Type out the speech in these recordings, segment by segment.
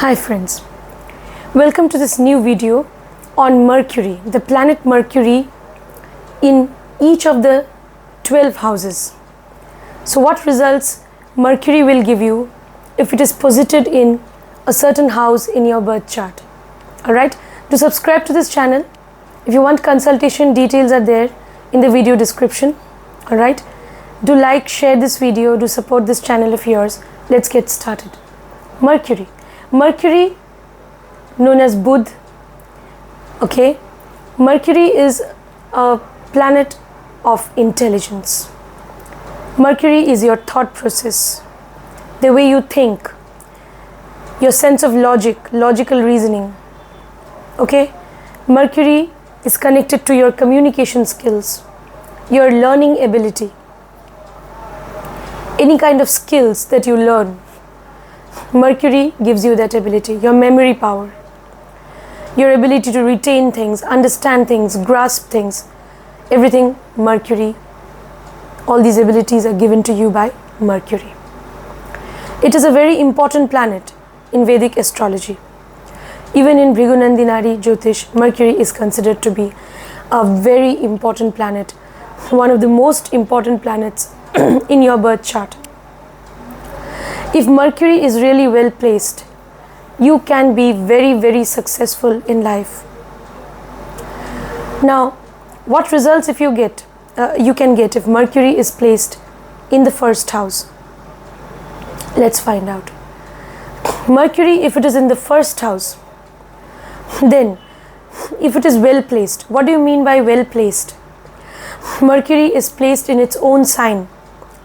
Hi friends, welcome to this new video on Mercury, the planet Mercury in each of the 12 houses. So what results Mercury will give you if it is posited in a certain house in your birth chart. Alright, to subscribe to this channel, if you want consultation, details are there in the video description. Alright, do like, share this video, do support this channel of yours. Let's get started. Mercury, known as Budh, okay, Mercury is a planet of intelligence. Mercury is your thought process, the way you think, your sense of logical reasoning, okay. Mercury is connected to your communication skills, your learning ability, any kind of skills that you learn. Mercury gives you that ability, your memory power, your ability to retain things, understand things, grasp things, everything Mercury, all these abilities are given to you by Mercury. It is a very important planet in Vedic astrology. Even in Bhrigunandinari Jyotish, Mercury is considered to be a very important planet, one of the most important planets in your birth chart. If Mercury is really well placed, you can be very successful in life. Now, what results if you can get if Mercury is placed in the first house? Let's find out. Mercury, if it is in the first house, then if it is well placed, what do you mean by well placed? Mercury is placed in its own sign,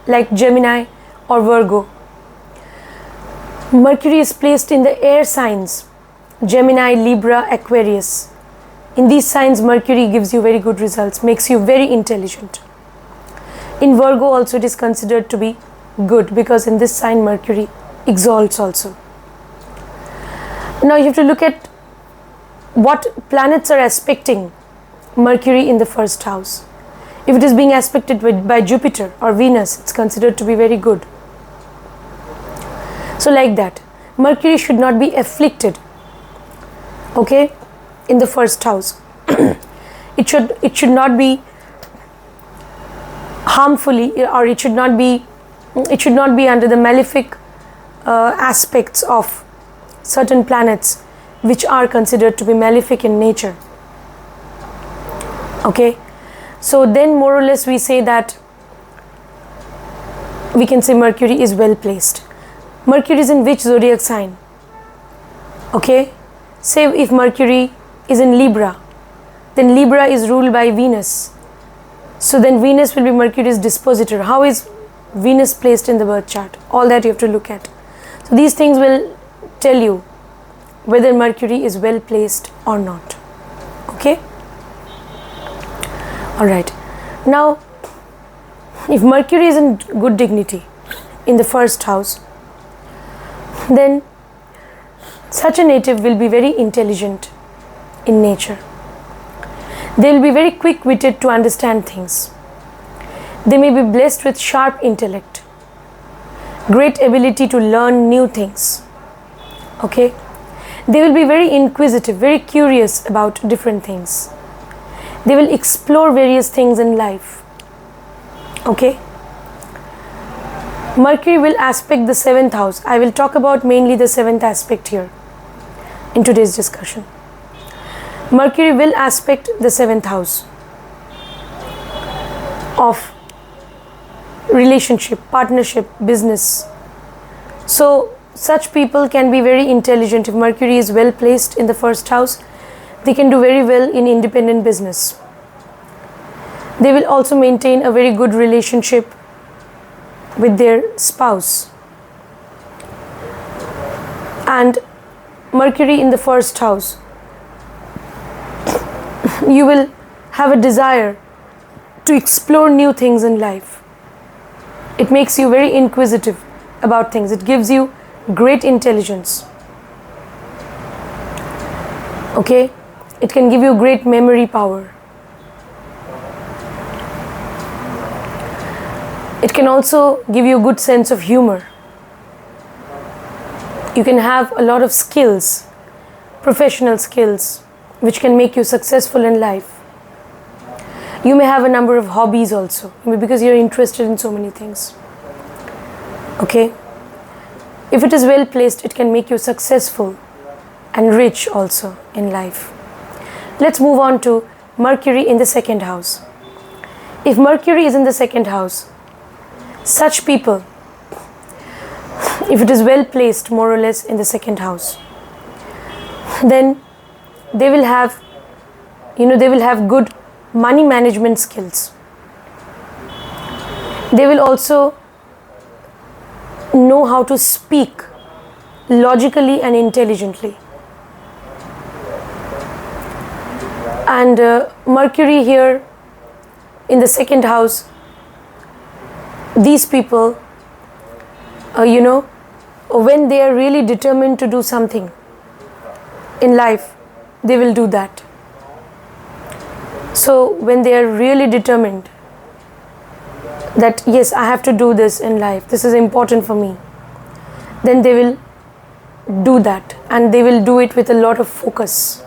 like Gemini or Virgo. Mercury is placed in the air signs, Gemini, Libra, Aquarius. In these signs, Mercury gives you very good results, makes you very intelligent. In Virgo also it is considered to be good because in this sign Mercury exalts also. Now you have to look at what planets are aspecting Mercury in the first house. If it is being aspected by Jupiter or Venus, it's considered to be very good. So like that, Mercury should not be afflicted, okay, in the first house. it should not be harmfully, or it should not be under the malefic aspects of certain planets which are considered to be malefic in nature. Okay, so then more or less we say that we can say Mercury is well placed. Mercury is in which zodiac sign? Okay, say if Mercury is in Libra, then Libra is ruled by Venus. So then Venus will be Mercury's dispositor. How is Venus placed in the birth chart? All that you have to look at. So these things will tell you whether Mercury is well placed or not. Okay? Alright. Now, if Mercury is in good dignity in the first house, then such a native will be very intelligent in nature. They will be very quick-witted to understand things. They may be blessed with sharp intellect, great ability to learn new things. Okay? They will be very inquisitive, very curious about different things. They will explore various things in life. Okay? Mercury will aspect the 7th house. I will talk about mainly the 7th aspect here in today's discussion. Mercury will aspect the 7th house of relationship, partnership, business. So such people can be very intelligent. If Mercury is well placed in the first house, they can do very well in independent business. They will also maintain a very good relationship with their spouse. And Mercury in the first house, you will have a desire to explore new things in life. It makes you very inquisitive about things. It gives you great intelligence. Okay? It can give you great memory power. It can also give you a good sense of humor. You can have a lot of skills, professional skills, which can make you successful in life. You may have a number of hobbies also, because you're interested in so many things. Okay? If it is well placed, it can make you successful and rich also in life. Let's move on to Mercury in the second house. If Mercury is in the second house, such people, if it is well placed more or less in the second house, then they will have, they will have good money management skills. They will also know how to speak logically and intelligently. And Mercury here in the second house, these people, when they are really determined to do something in life, they will do that. So when they are really determined that yes, I have to do this in life, this is important for me, then they will do that, and they will do it with a lot of focus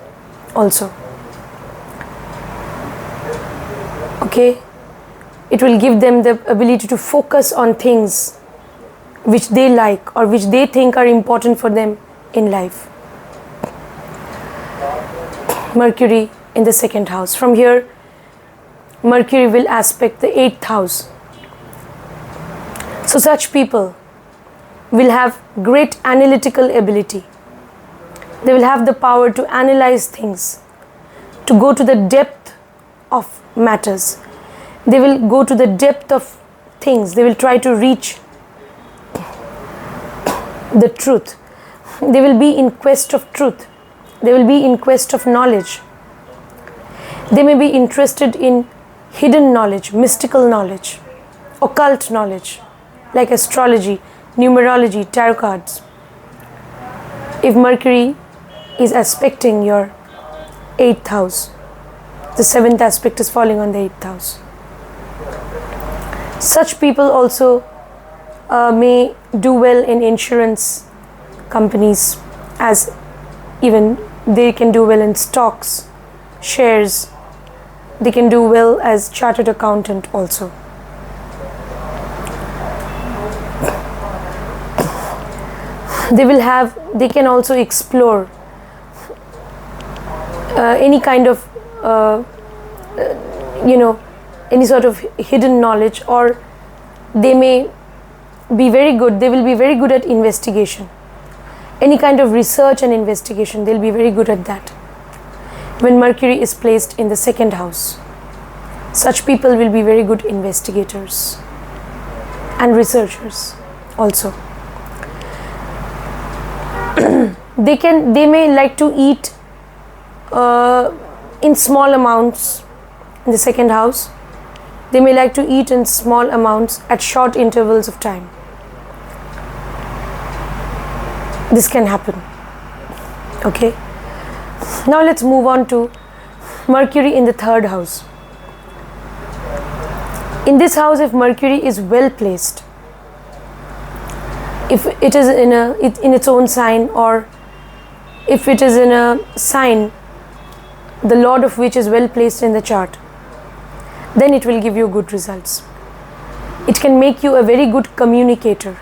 also. Okay? It will give them the ability to focus on things which they like or which they think are important for them in life. Mercury in the second house. From here, Mercury will aspect the 8th house. So such people will have great analytical ability. They will have the power to analyze things, to go to the depth of matters. They will go to the depth of things. They will try to reach the truth. They will be in quest of truth. They will be in quest of knowledge. They may be interested in hidden knowledge, mystical knowledge, occult knowledge, like astrology, numerology, tarot cards. If Mercury is aspecting your 8th house, the 7th aspect is falling on the 8th house. Such people also may do well in insurance companies, as even they can do well in stocks, shares. They can do well as chartered accountant also. They can also explore any kind of any sort of hidden knowledge, or they may be very good, they will be very good at investigation. Any kind of research and investigation, they'll be very good at that. When Mercury is placed in the second house, such people will be very good investigators and researchers also. They may like to eat in small amounts in the second house. They may like to eat in small amounts at short intervals of time. This can happen. Okay. Now let's move on to Mercury in the third house. In this house, if Mercury is well placed, if it is in its own sign, or if it is in a sign the lord of which is well placed in the chart, then it will give you good results. It can make you a very good communicator.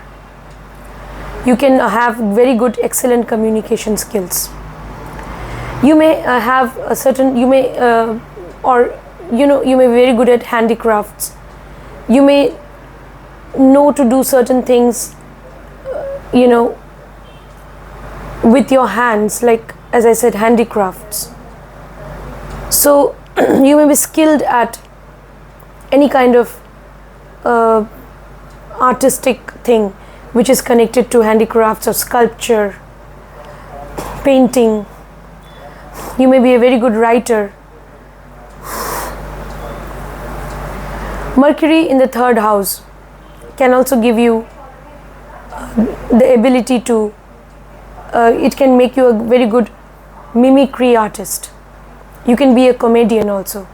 You can have very good, excellent communication skills. You may have a certain, you may be very good at handicrafts. You may know to do certain things, with your hands, like as I said, handicrafts. So you may be skilled at any kind of artistic thing which is connected to handicrafts or sculpture, painting. You may be a very good writer. Mercury in the third house can also give you the ability to, it can make you a very good mimicry artist. You can be a comedian also.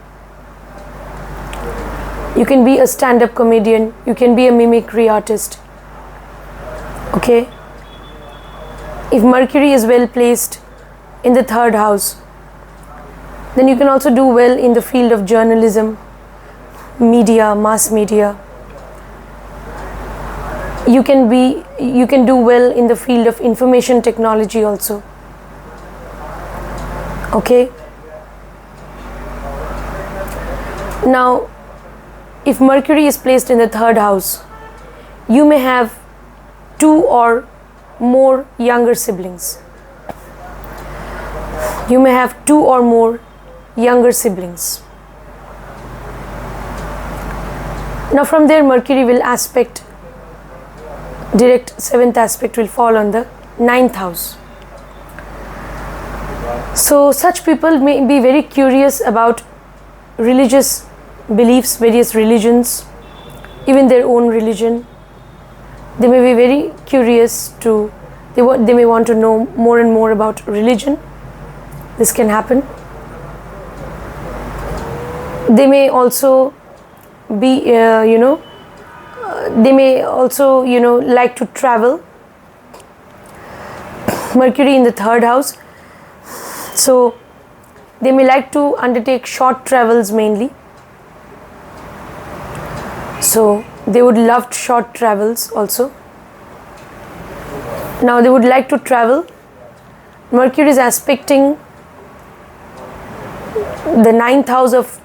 You can be a stand-up comedian. You can be a mimicry artist. Okay? If Mercury is well placed in the 3rd house, then you can also do well in the field of journalism, media, mass media. You can do well in the field of information technology also. Okay. Now, if Mercury is placed in the 3rd house, you may have 2 or more younger siblings. You may have 2 or more younger siblings. Now from there, Mercury will aspect, direct 7th aspect will fall on the 9th house. So such people may be very curious about religious beliefs, various religions, even their own religion. They may be very curious to, they may want to know more and more about religion. This can happen. They may also be, they may also, like to travel. Mercury in the 3rd house. So they may like to undertake short travels mainly. So they would love short travels also. Now they would like to travel. Mercury is aspecting the 9th house of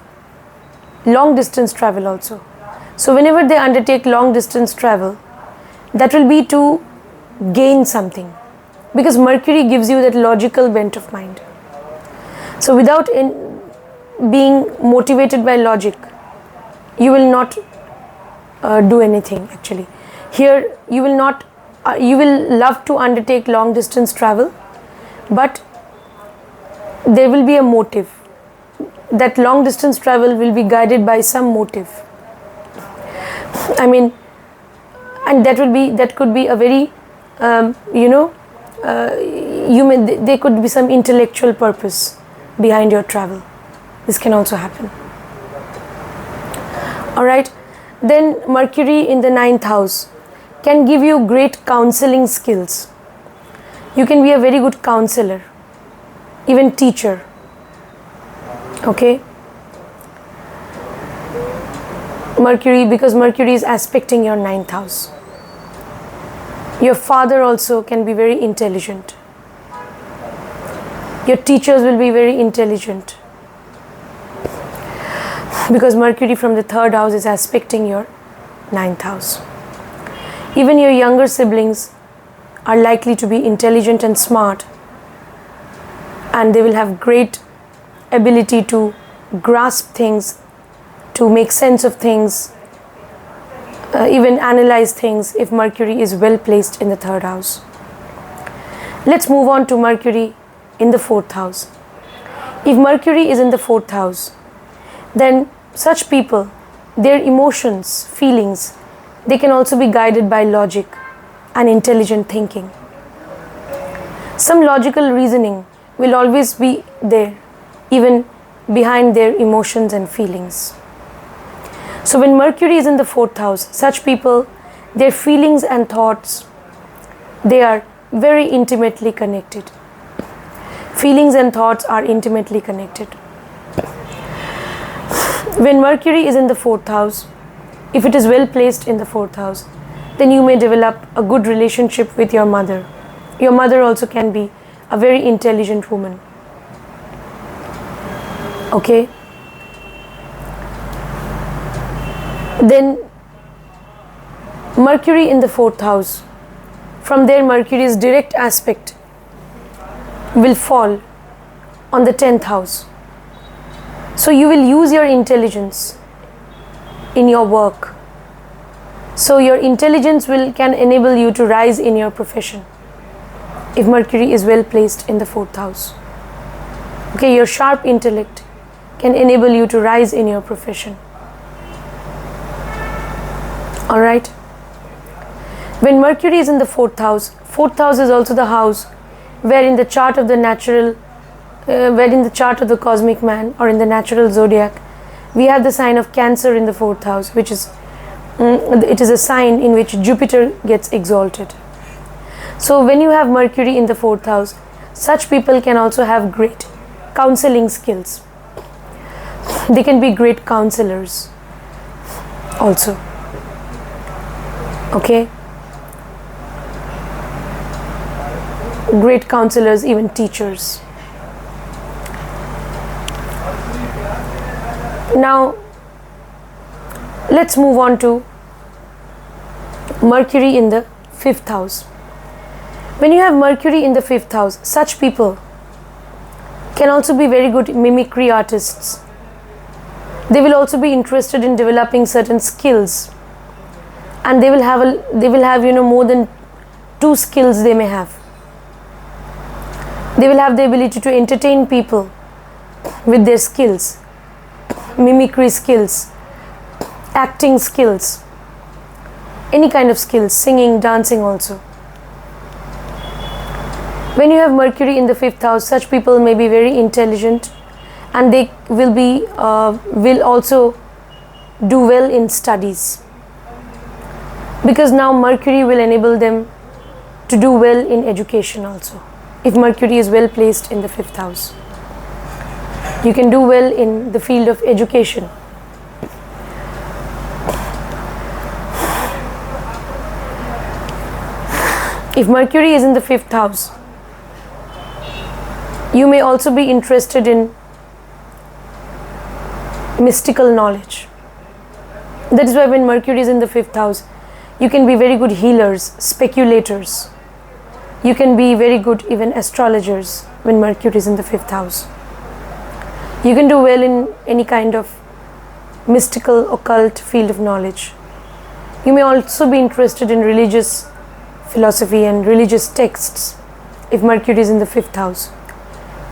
long distance travel also. So whenever they undertake long distance travel, that will be to gain something, because Mercury gives you that logical bent of mind. So without being motivated by logic, you will not do anything actually. Here you will not, you will love to undertake long distance travel, but there will be a motive. That long distance travel will be guided by some motive. I mean, and that could be a very, there could be some intellectual purpose behind your travel. This can also happen. Alright, then Mercury in the 9th house can give you great counseling skills. You can be a very good counselor, even teacher. Okay. Mercury, because Mercury is aspecting your 9th house. Your father also can be very intelligent. Your teachers will be very intelligent, because Mercury from the 3rd house is aspecting your 9th house. Even your younger siblings are likely to be intelligent and smart, and they will have great ability to grasp things, to make sense of things, even analyze things if Mercury is well placed in the 3rd house. Let's move on to Mercury in the 4th house. If Mercury is in the 4th house, then such people, their emotions, feelings, they can also be guided by logic and intelligent thinking. Some logical reasoning will always be there, even behind their emotions and feelings. So when Mercury is in the 4th house, such people, their feelings and thoughts, they are very intimately connected. Feelings and thoughts are intimately connected. When Mercury is in the 4th house, if it is well placed in the 4th house, then you may develop a good relationship with your mother. Your mother also can be a very intelligent woman. Okay. Then Mercury in the 4th house, from there Mercury's direct aspect will fall on the 10th house. So you will use your intelligence in your work. So your intelligence can enable you to rise in your profession if Mercury is well placed in the 4th house. Okay, your sharp intellect can enable you to rise in your profession. Alright. When Mercury is in the 4th house is also the house where in the chart of the natural, where in the chart of the cosmic man or in the natural zodiac, we have the sign of Cancer in the 4th house, which is, it is a sign in which Jupiter gets exalted. So when you have Mercury in the 4th house, such people can also have great counseling skills. They can be great counselors also. Okay? Great counselors, even teachers. Now, let's move on to Mercury in the 5th house. When you have Mercury in the 5th house, such people can also be very good mimicry artists. They will also be interested in developing certain skills, and they will have more than 2 skills they may have. They will have the ability to entertain people with their skills, mimicry skills, acting skills, any kind of skills, singing, dancing also. When you have Mercury in the 5th house, such people may be very intelligent, and they will also do well in studies, because now Mercury will enable them to do well in education also. If Mercury is well placed in the 5th house, you can do well in the field of education. If Mercury is in the 5th house, you may also be interested in mystical knowledge. That is why when Mercury is in the 5th house, you can be very good healers, speculators. You can be very good even astrologers when Mercury is in the 5th house. You can do well in any kind of mystical, occult field of knowledge. You may also be interested in religious philosophy and religious texts if Mercury is in the 5th house.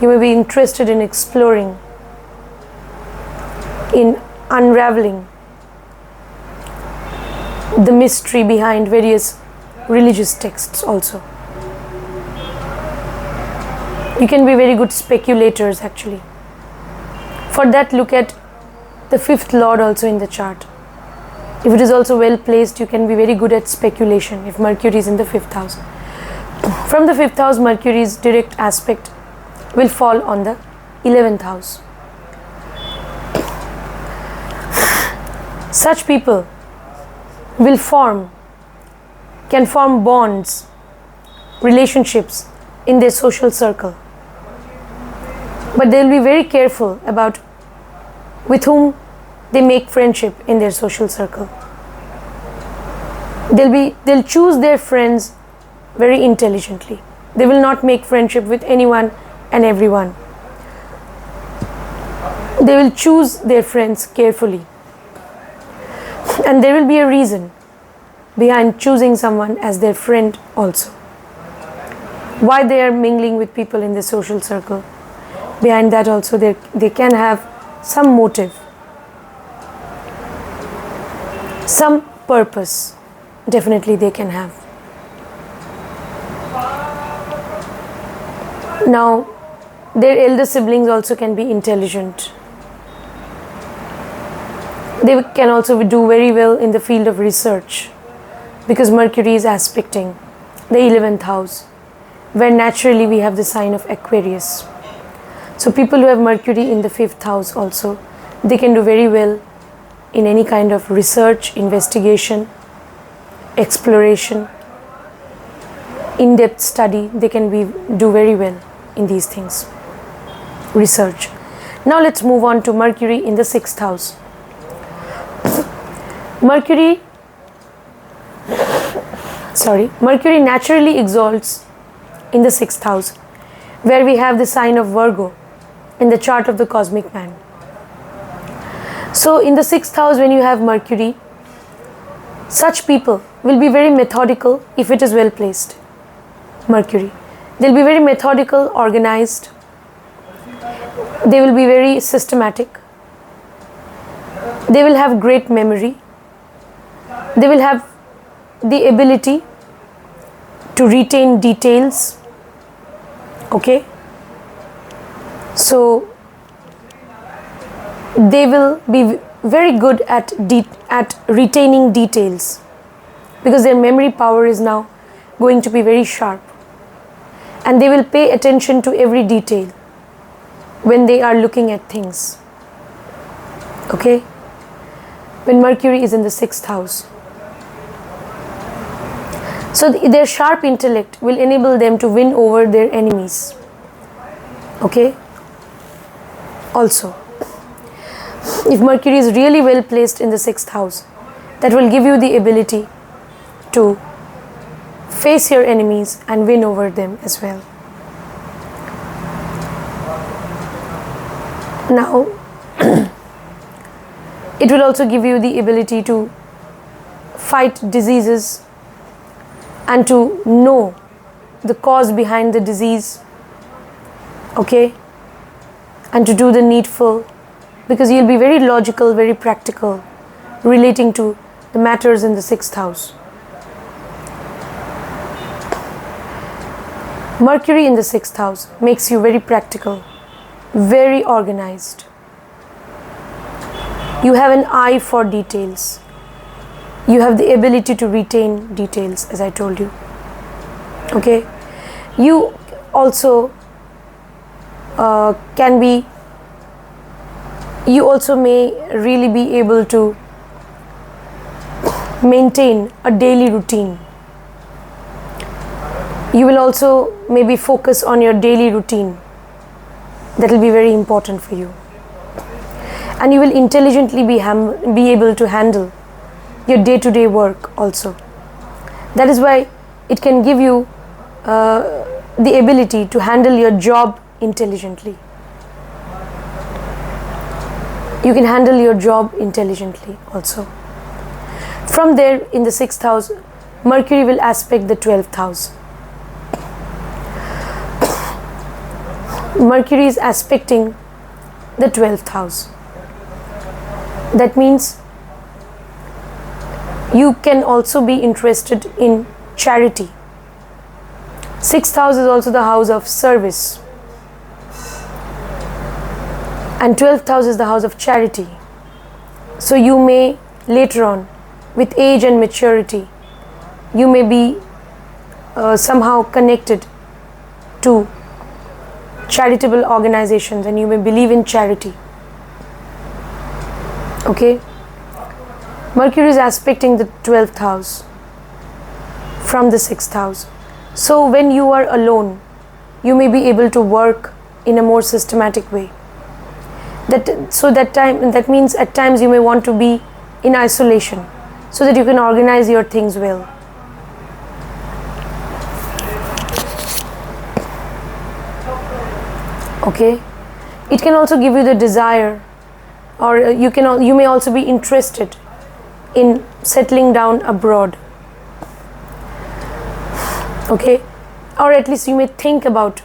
You may be interested in exploring, in unraveling the mystery behind various religious texts also. You can be very good speculators actually. For that, look at the 5th lord also in the chart. If it is also well placed, you can be very good at speculation if Mercury is in the 5th house. From the 5th house, Mercury's direct aspect will fall on the 11th house. Such people can form bonds, relationships in their social circle. But they will be very careful about with whom they make friendship in their social circle. They'll choose their friends very intelligently. They will not make friendship with anyone and everyone. They will choose their friends carefully. And there will be a reason behind choosing someone as their friend also. Why they are mingling with people in the social circle. Behind that also they can have some motive, some purpose. Definitely they can have. Now, their elder siblings also can be intelligent. They can also do very well in the field of research, because Mercury is aspecting the 11th house, where naturally we have the sign of Aquarius. So people who have Mercury in the 5th house also, they can do very well in any kind of research, investigation, exploration, in-depth study. They can do very well in these things. Research. Now let's move on to Mercury in the 6th house. Mercury naturally exalts in the 6th house, where we have the sign of Virgo in the chart of the cosmic man. So in the 6th house, when you have Mercury, such people will be very methodical if it is well placed. Mercury. They'll be very methodical, organized. They will be very systematic. They will have great memory. They will have the ability to retain details. Okay? So they will be very good at retaining details, because their memory power is now going to be very sharp, and they will pay attention to every detail when they are looking at things. Okay? When Mercury is in the 6th house. So their sharp intellect will enable them to win over their enemies. Okay? Also, if Mercury is really well placed in the 6th house, that will give you the ability to face your enemies and win over them as well. Now, it will also give you the ability to fight diseases and to know the cause behind the disease, okay, and to do the needful, because you'll be very logical, very practical, relating to the matters in the 6th house. Mercury in the 6th house makes you very practical, very organized. You have an eye for details. You have the ability to retain details, as I told you. Okay? You also you also may really be able to maintain a daily routine. You will also maybe focus on your daily routine. That will be very important for you. And you will intelligently be able to handle your day-to-day work also. That is why it can give you the ability to handle your job intelligently. You can handle your job intelligently also. From there, in the 6th house, Mercury will aspect the 12th house. Mercury is aspecting the 12th house. That means you can also be interested in charity. 6th house is also the house of service. And 12th house is the house of charity. So you may later on, with age and maturity, you may be somehow connected to charitable organizations, and you may believe in charity. Okay? Mercury is aspecting the 12th house from the 6th house. So when you are alone, you may be able to work in a more systematic way. That means at times you may want to be in isolation so that you can organize your things well. Okay? It can also give you the desire, or you may also be interested in settling down abroad. Okay? Or at least you may think about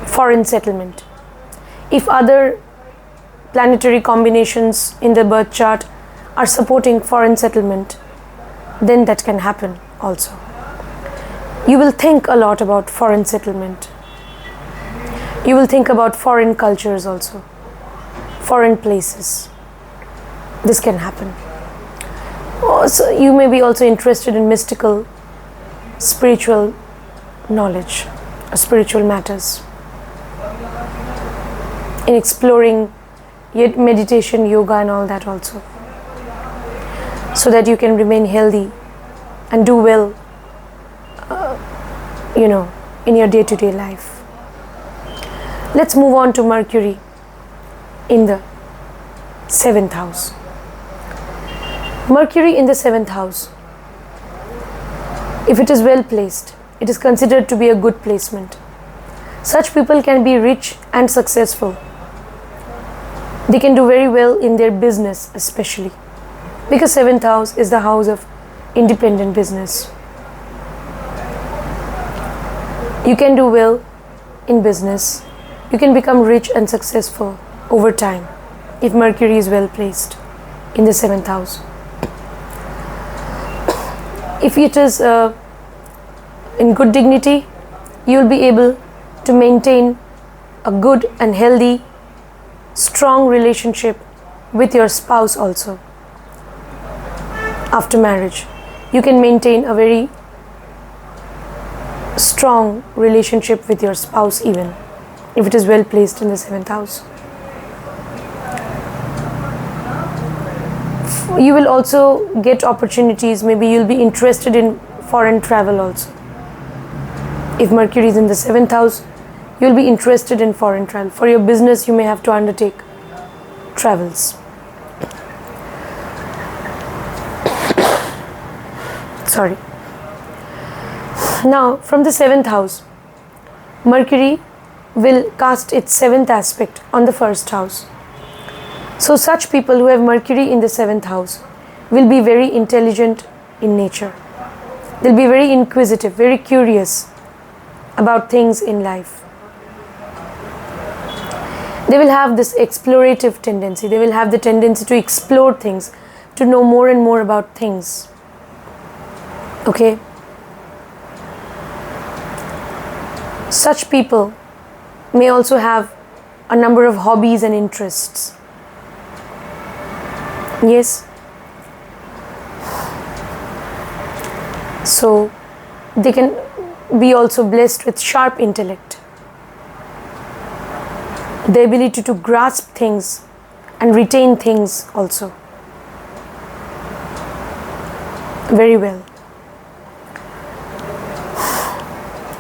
foreign settlement. If other planetary combinations in the birth chart are supporting foreign settlement, then that can happen also. You will think a lot about foreign settlement. You will think about foreign cultures also, foreign places. This can happen. Also, you may be also interested in mystical, spiritual knowledge, spiritual matters, in exploring meditation, yoga and all that also, so that you can remain healthy and do well, in your day-to-day life. Let's move on to Mercury in the 7th house. Mercury in the 7th house, if it is well placed, it is considered to be a good placement. Such people can be rich and successful. They can do very well in their business, especially because 7th house is the house of independent business. You can do well in business. You can become rich and successful over time if Mercury is well placed in the 7th house. If it is in good dignity, you will be able to maintain a good and healthy, strong relationship with your spouse also. After marriage, you can maintain a very strong relationship with your spouse, even if it is well placed in the 7th house. You will also get opportunities. Maybe you'll be interested in foreign travel also. If Mercury is in the 7th house, you'll be interested in foreign travel. For your business, you may have to undertake travels. Sorry. Now, from the 7th house, Mercury will cast its 7th aspect on the 1st house. So such people who have Mercury in the 7th house will be very intelligent in nature. They'll be very inquisitive, very curious about things in life. They will have this explorative tendency. They will have the tendency to explore things, to know more and more about things. Okay? Such people may also have a number of hobbies and interests. Yes. So they can be also blessed with sharp intellect, the ability to grasp things and retain things also very well.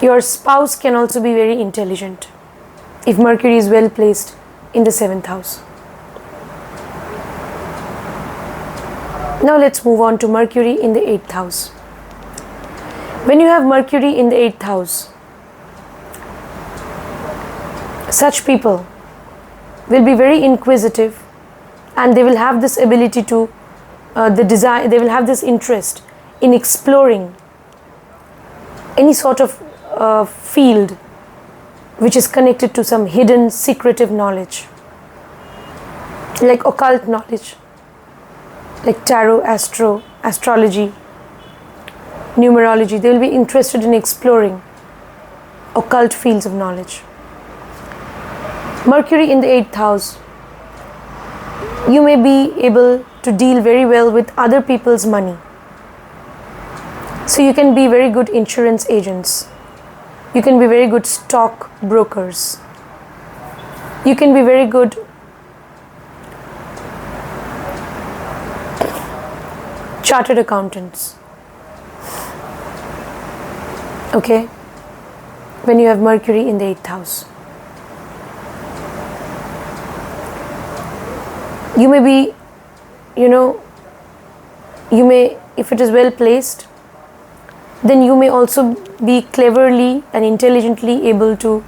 Your spouse can also be very intelligent if Mercury is well placed in the 7th house. Now let's move on to Mercury in the 8th house. When you have Mercury in the 8th house, such people will be very inquisitive, and they will have this ability to, they will have this interest in exploring any sort of field which is connected to some hidden, secretive knowledge, like occult knowledge, like tarot, astrology, numerology. They will be interested in exploring occult fields of knowledge. Mercury in the 8th house, you may be able to deal very well with other people's money. So you can be very good insurance agents. You can be very good stock brokers. You can be very good chartered accountants. Okay? When you have Mercury in the 8th house. You may be, if it is well placed, then you may also be cleverly and intelligently able to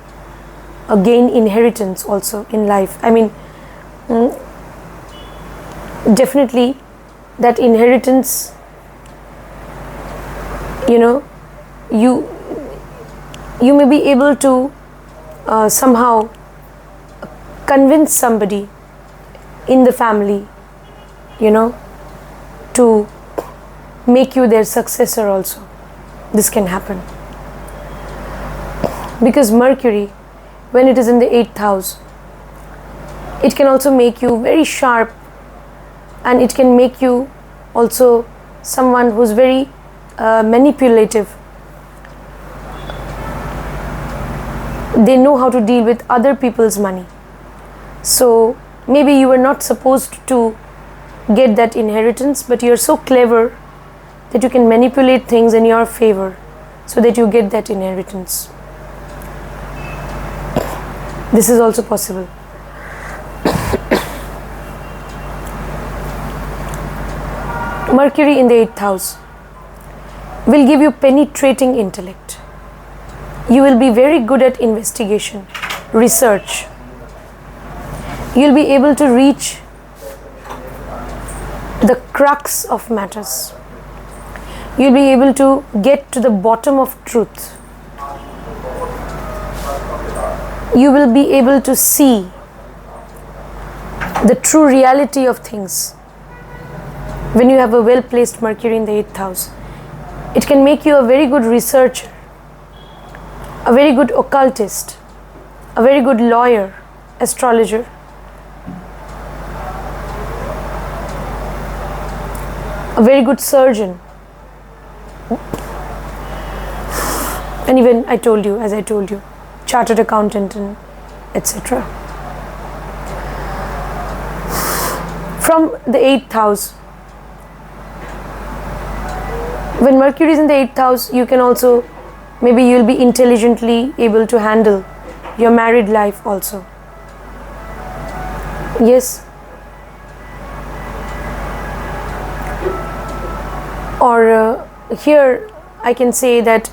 gain inheritance also in life. I mean, definitely that inheritance, you may be able to somehow convince somebody in the family, to make you their successor also. This can happen. Because Mercury, when it is in the 8th house, it can also make you very sharp, and it can make you also someone who's very manipulative. They know how to deal with other people's money. So maybe you were not supposed to get that inheritance, but you're so clever that you can manipulate things in your favor so that you get that inheritance. This is also possible. Mercury in the 8th house will give you penetrating intellect. You will be very good at investigation, research. You'll be able to reach the crux of matters. You'll be able to get to the bottom of truth. You will be able to see the true reality of things when you have a well-placed Mercury in the 8th house. It can make you a very good researcher, a very good occultist, a very good lawyer, astrologer. A very good surgeon. And even I told you, as I told you, chartered accountant and etc. From the 8th house, when Mercury is in the 8th house, you can also, maybe you'll be intelligently able to handle your married life also. Yes. Or here I can say that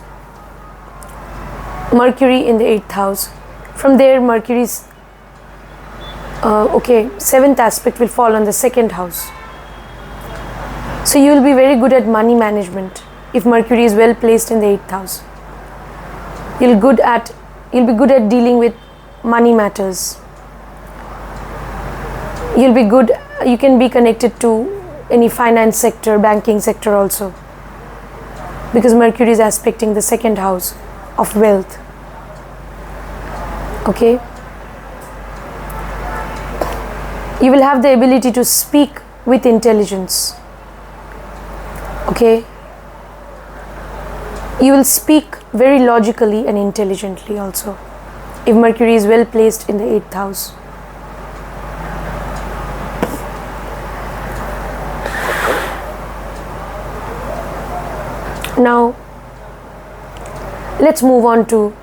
Mercury in the 8th house, from there Mercury's 7th aspect will fall on the 2nd house. So you will be very good at money management if Mercury is well placed in the 8th house. You'll be good at dealing with money matters. You can be connected to any finance sector, banking sector also, because Mercury is aspecting the 2nd house of wealth. Okay. You will have the ability to speak with intelligence. Okay. You will speak very logically and intelligently also if Mercury is well placed in the 8th house. Now let's move on to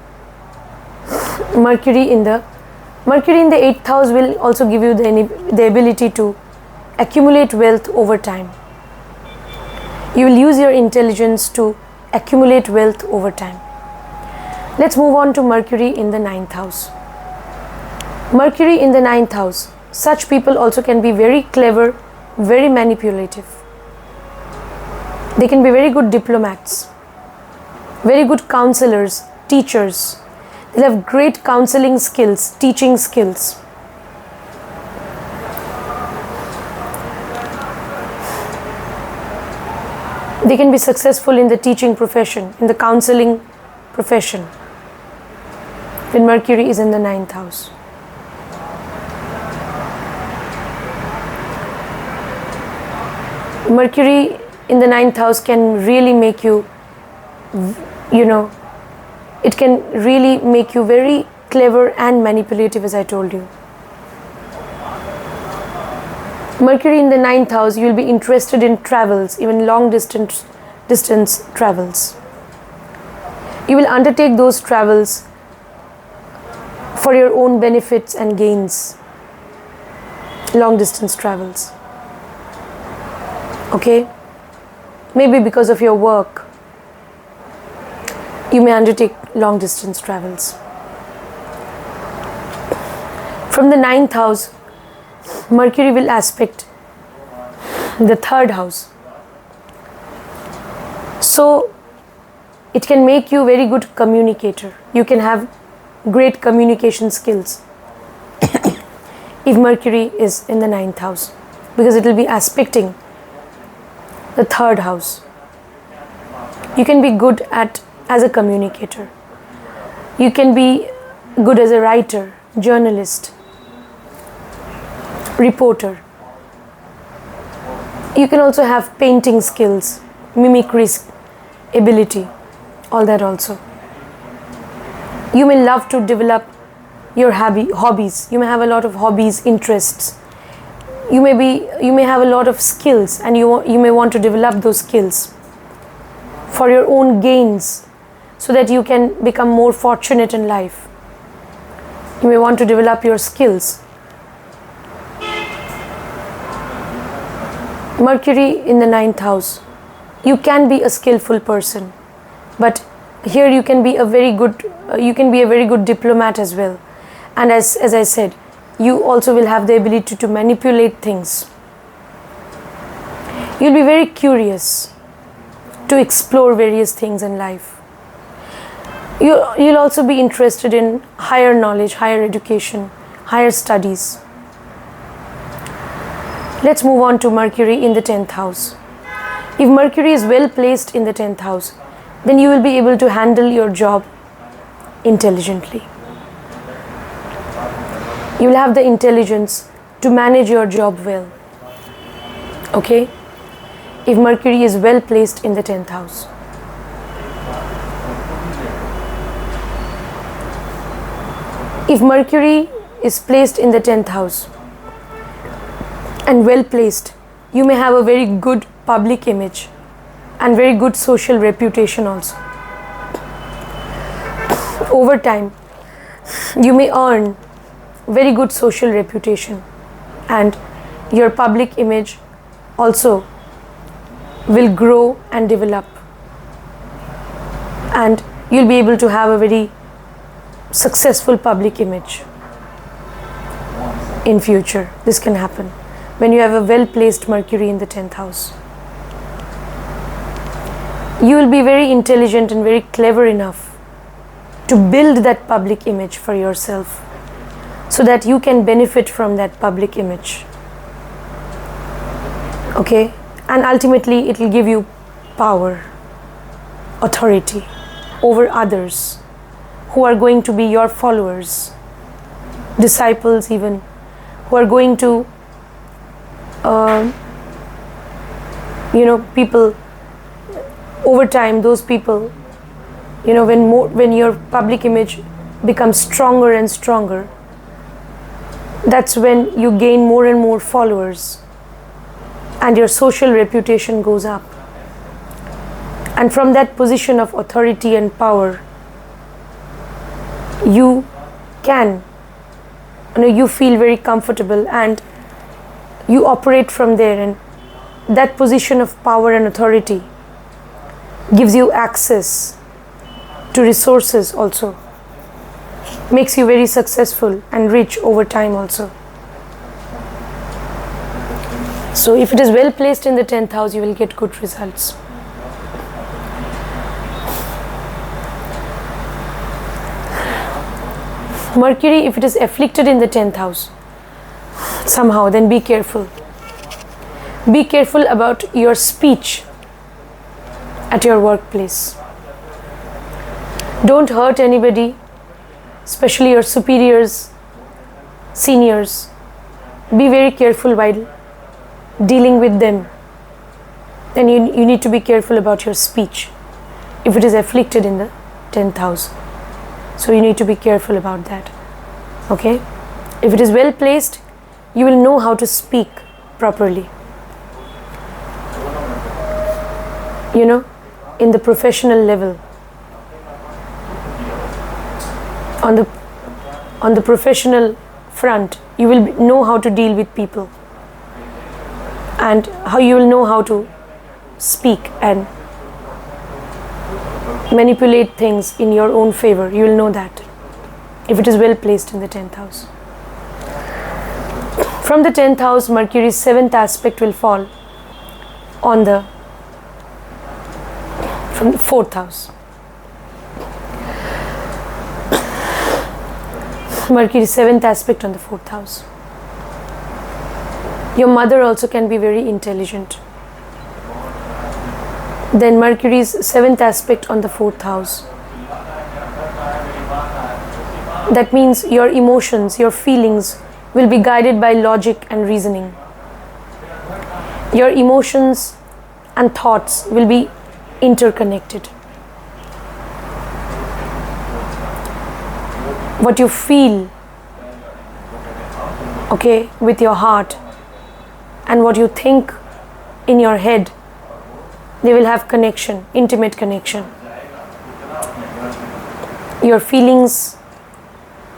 Mercury in the 8th house will also give you the ability to accumulate wealth over time. You will use your intelligence to accumulate wealth over time. Let's move on to Mercury in the 9th house. Mercury in the 9th house, such people also can be very clever, very manipulative. They can be very good diplomats, very good counselors, teachers. They'll have great counseling skills, teaching skills. They can be successful in the teaching profession, in the counseling profession, when Mercury is in the 9th house. Mercury in the 9th house can really make you, it can really make you very clever and manipulative, as I told you. Mercury in the 9th house, you will be interested in travels, even long distance travels. You will undertake those travels for your own benefits and gains. Long distance travels. Okay? Maybe because of your work, you may undertake long distance travels. From the 9th house, Mercury will aspect the 3rd house. So it can make you a very good communicator. You can have great communication skills if Mercury is in the 9th house, because it will be aspecting the 3rd house. You can be good as a communicator. You can be good as a writer, journalist, reporter. You can also have painting skills, mimicry ability, all that also. You may love to develop your hobbies. You may have a lot of hobbies, interests. You may have a lot of skills, and you may want to develop those skills for your own gains, so that you can become more fortunate in life. You may want to develop your skills. Mercury in the 9th house, you can be a skillful person, but here you can be a very good diplomat as well. And as I said, you also will have the ability to manipulate things. You'll be very curious to explore various things in life. You'll also be interested in higher knowledge, higher education, higher studies. Let's move on to Mercury in the 10th house. If Mercury is well placed in the 10th house, then you will be able to handle your job intelligently. You will have the intelligence to manage your job well. Okay? If Mercury is well placed in the 10th house. If Mercury is placed in the 10th house and well placed, you may have a very good public image and very good social reputation also. Over time, you may earn very good social reputation, and your public image also will grow and develop, and you'll be able to have a very successful public image in future. This can happen when you have a well placed Mercury in the 10th house. You will be very intelligent and very clever enough to build that public image for yourself, so that you can benefit from that public image. Okay? And ultimately it will give you power, authority over others who are going to be your followers, disciples even, who are going to, people, over time, those people, when your public image becomes stronger and stronger, that's when you gain more and more followers and your social reputation goes up. And from that position of authority and power, you feel very comfortable and you operate from there, and that position of power and authority gives you access to resources also, makes you very successful and rich over time also. So if it is well placed in the 10th house, you will get good results. Mercury, if it is afflicted in the 10th house somehow, then be careful. Be careful about your speech at your workplace. Don't hurt anybody, especially your superiors, seniors. Be very careful while dealing with them. Then you need to be careful about your speech if it is afflicted in the 10th house. So you need to be careful about that. Okay? If it is well placed, you will know how to speak properly. In the professional level. On the professional front, you will know how to deal with people, and how you will know how to speak and manipulate things in your own favor. You will know that if it is well placed in the 10th house. From the 10th house, Mercury's 7th aspect will fall from the 4th house. Mercury's 7th aspect on the 4th house. Your mother also can be very intelligent. Then Mercury's 7th aspect on the 4th house. That means your emotions, your feelings will be guided by logic and reasoning. Your emotions and thoughts will be interconnected. What you feel, with your heart, and what you think in your head, they will have connection, intimate connection. Your feelings,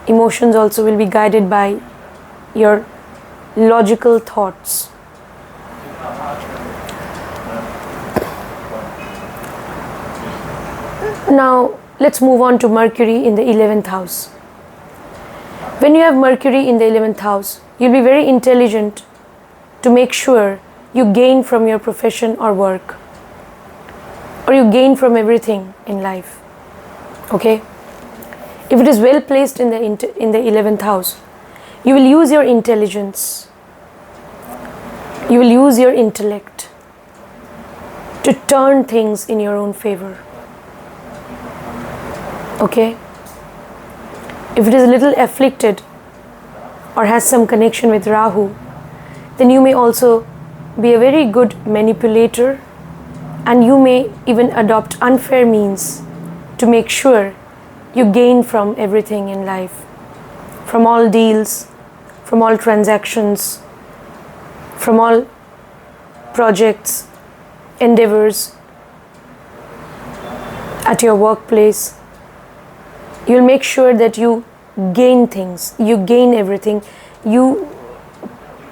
emotions also will be guided by your logical thoughts. Now, let's move on to Mercury in the 11th house. When you have Mercury in the 11th house, you'll be very intelligent to make sure you gain from your profession or work, or you gain from everything in life. Okay? If it is well placed in the 11th house, you will use your intelligence, you will use your intellect to turn things in your own favor. Okay? If it is a little afflicted or has some connection with Rahu, then you may also be a very good manipulator, and you may even adopt unfair means to make sure you gain from everything in life. from all deals, from all transactions, from all projects, endeavors at your workplace. You'll make sure that you gain things, you gain everything, you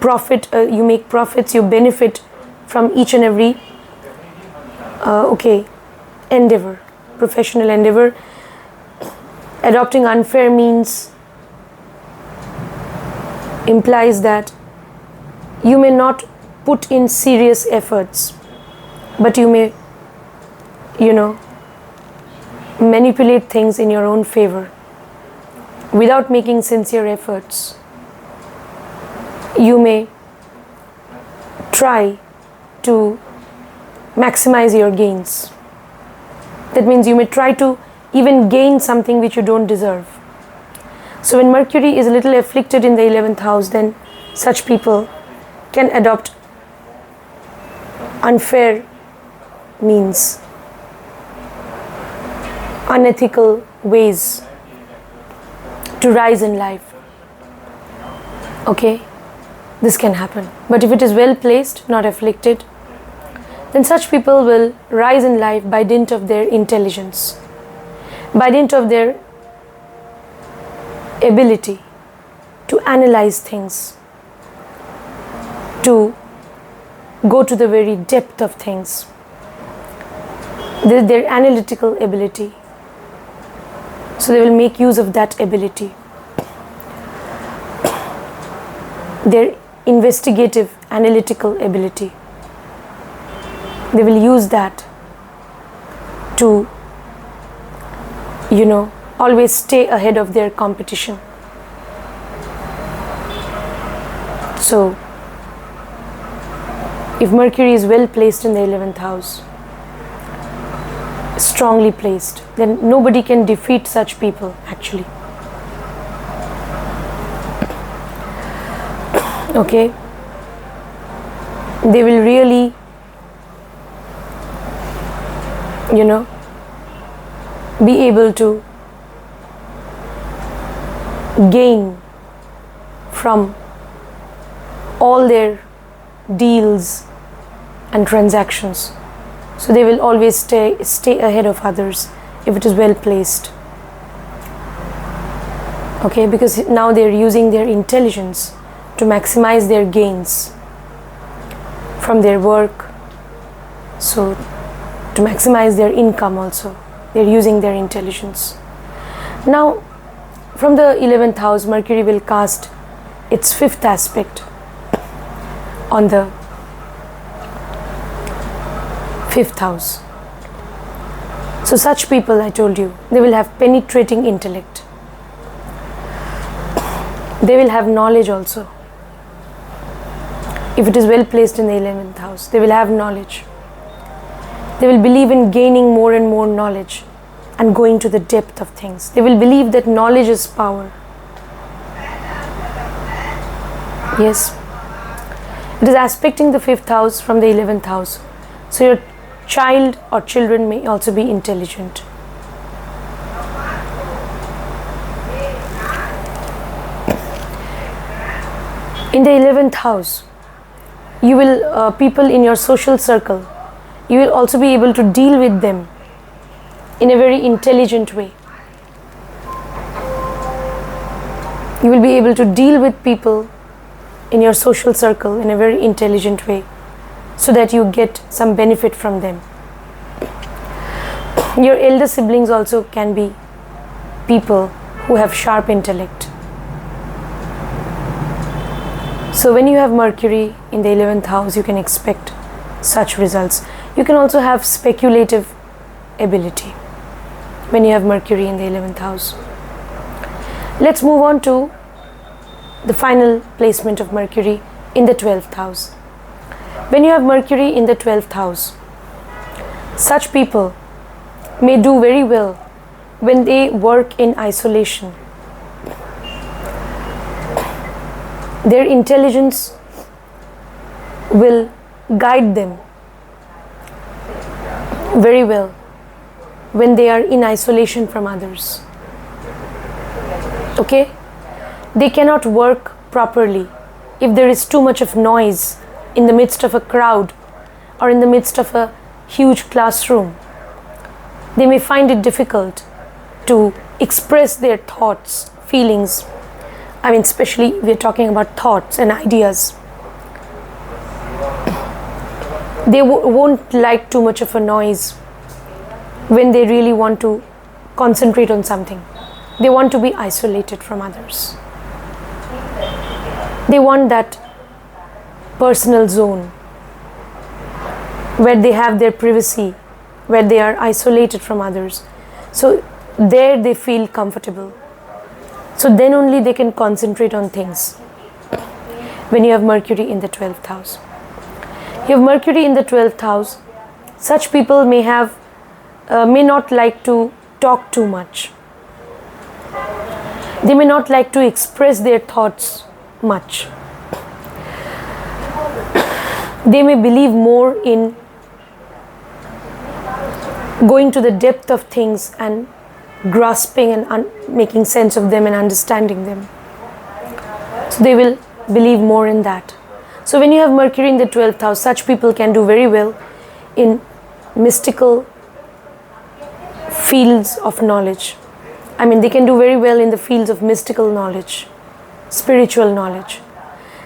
profit, you make profits, you benefit from each and every endeavor, professional endeavor. Adopting unfair means implies that you may not put in serious efforts, but you may, manipulate things in your own favor without making sincere efforts. You may try to maximize your gains. That means you may try to even gain something which you don't deserve. So when Mercury is a little afflicted in the 11th house, then such people can adopt unfair means, unethical ways to rise in life. Okay, this can happen. But if it is well placed, not afflicted, then such people will rise in life by dint of their intelligence, by dint of their ability to analyze things, to go to the very depth of things, their analytical ability. So they will make use of that ability, their investigative, analytical ability. They will use that to, always stay ahead of their competition. So, if Mercury is well placed in the 11th house, strongly placed, then nobody can defeat such people actually. Okay, they will really, be able to gain from all their deals and transactions. So they will always stay ahead of others if it is well placed. Okay, because now they are using their intelligence to maximize their gains from their work. So to maximize their income also, they are using their intelligence. Now from the 11th house, Mercury will cast its 5th aspect on the 5th house. So such people, I told you, they will have penetrating intellect. They will have knowledge also. If it is well placed in the 11th house, they will have knowledge. They will believe in gaining more and more knowledge and going to the depth of things. They will believe that knowledge is power. Yes. It is aspecting the 5th house from the 11th house. So your child or children may also be intelligent. In the 11th house, you will, people in your social circle, you will also be able to deal with them in a very intelligent way. You will be able to deal with people in your social circle in a very intelligent way, so that you get some benefit from them. Your elder siblings also can be people who have sharp intellect. So when you have Mercury in the 11th house, you can expect such results. You can also have speculative ability when you have Mercury in the 11th house. Let's move on to the final placement of Mercury in the 12th house. When you have Mercury in the 12th house, such people may do very well when they work in isolation. Their intelligence will guide them very well when they are in isolation from others. Okay? They cannot work properly if there is too much of noise in the midst of a crowd or in the midst of a huge classroom. They may find it difficult to express their thoughts, feelings. I mean, especially we are talking about thoughts and ideas. They won't like too much of a noise when they really want to concentrate on something. They want to be isolated from others. They want that personal zone where they have their privacy, where they are isolated from others. So there they feel comfortable. So then only they can concentrate on things. When you have Mercury in the 12th house. You have Mercury in the 12th house. Such people may not like to talk too much. They may not like to express their thoughts much. They may believe more in going to the depth of things and grasping and making sense of them and understanding them. So they will believe more in that. So when you have Mercury in the 12th house, such people can do very well in mystical fields of knowledge. I mean, they can do very well in the fields of mystical knowledge, spiritual knowledge.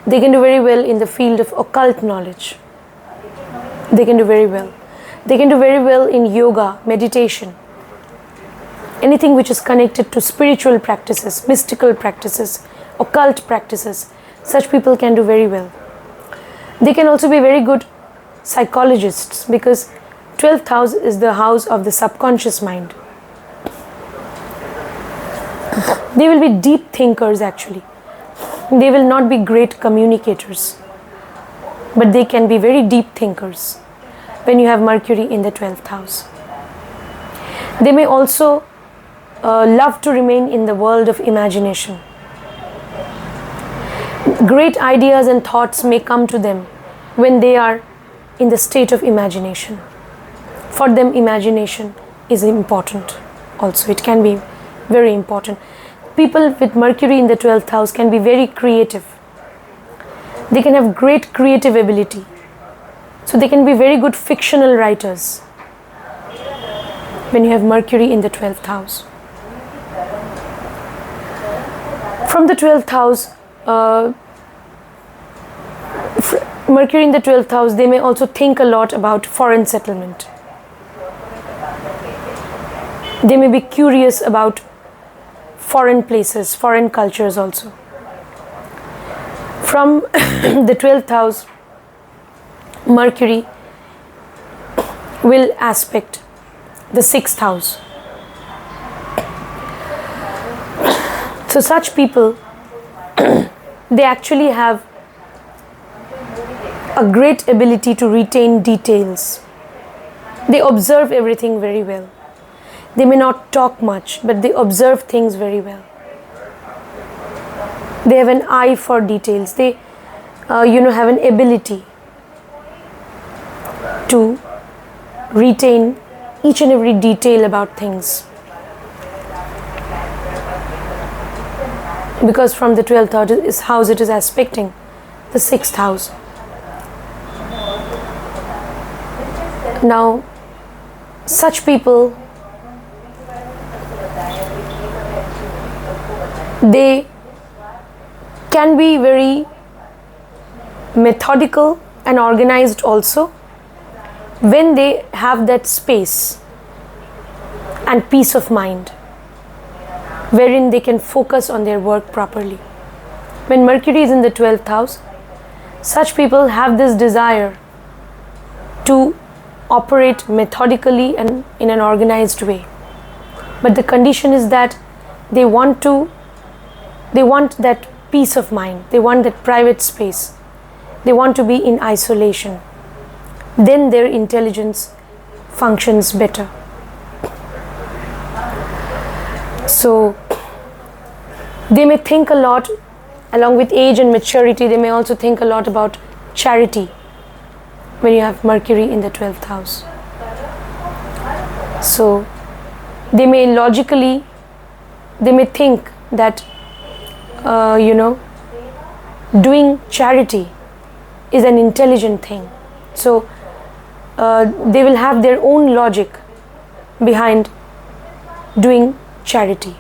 They can do very well in the field of occult knowledge. They can do very well. They can do very well in yoga, meditation. Anything which is connected to spiritual practices, mystical practices, occult practices, such people can do very well. They can also be very good psychologists because 12th house is the house of the subconscious mind. They will be deep thinkers actually. They will not be great communicators, but they can be very deep thinkers when you have Mercury in the 12th house. They may also love to remain in the world of imagination. Great ideas and thoughts may come to them when they are in the state of imagination. For them, imagination is important also. It can be very important. People with Mercury in the 12th house can be very creative. They can have great creative ability. So they can be very good fictional writers when you have Mercury in the 12th house. From the 12th house, Mercury in the 12th house, they may also think a lot about foreign settlement. They may be curious about foreign places, foreign cultures also. From the 12th house, Mercury will aspect the 6th house. So such people, they actually have a great ability to retain details. They observe everything very well. They may not talk much, but they observe things very well. They have an eye for details. They, have an ability to retain each and every detail about things. Because from the 12th house it is aspecting the 6th house. Now, such people, they can be very methodical and organized also when they have that space and peace of mind wherein they can focus on their work properly. When Mercury is in the 12th house, such people have this desire to operate methodically and in an organized way. But the condition is that they want that peace of mind. They want that private space. They want to be in isolation. Then their intelligence functions better. So they may think a lot, along with age and maturity, they may also think a lot about charity when you have Mercury in the 12th house. So they may think that doing charity is an intelligent thing. So they will have their own logic behind doing charity.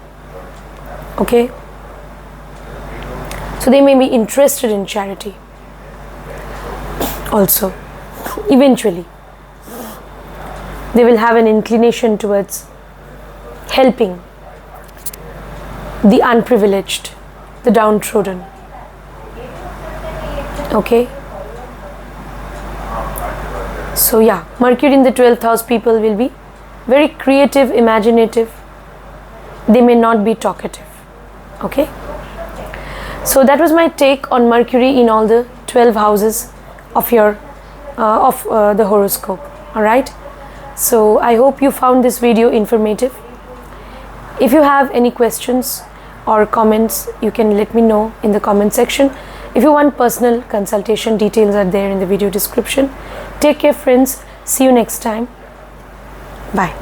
Okay? So they may be interested in charity also. Eventually, they will have an inclination towards helping the unprivileged, the downtrodden. Okay? So yeah, Mercury in the 12th house people will be very creative, imaginative. They may not be talkative. Okay? So that was my take on Mercury in all the 12 houses of your the horoscope. Alright? So I hope you found this video informative. If you have any questions or comments, you can let me know in the comment section. If you want personal consultation, details are there in the video description. Take care, friends. See you next time. Bye.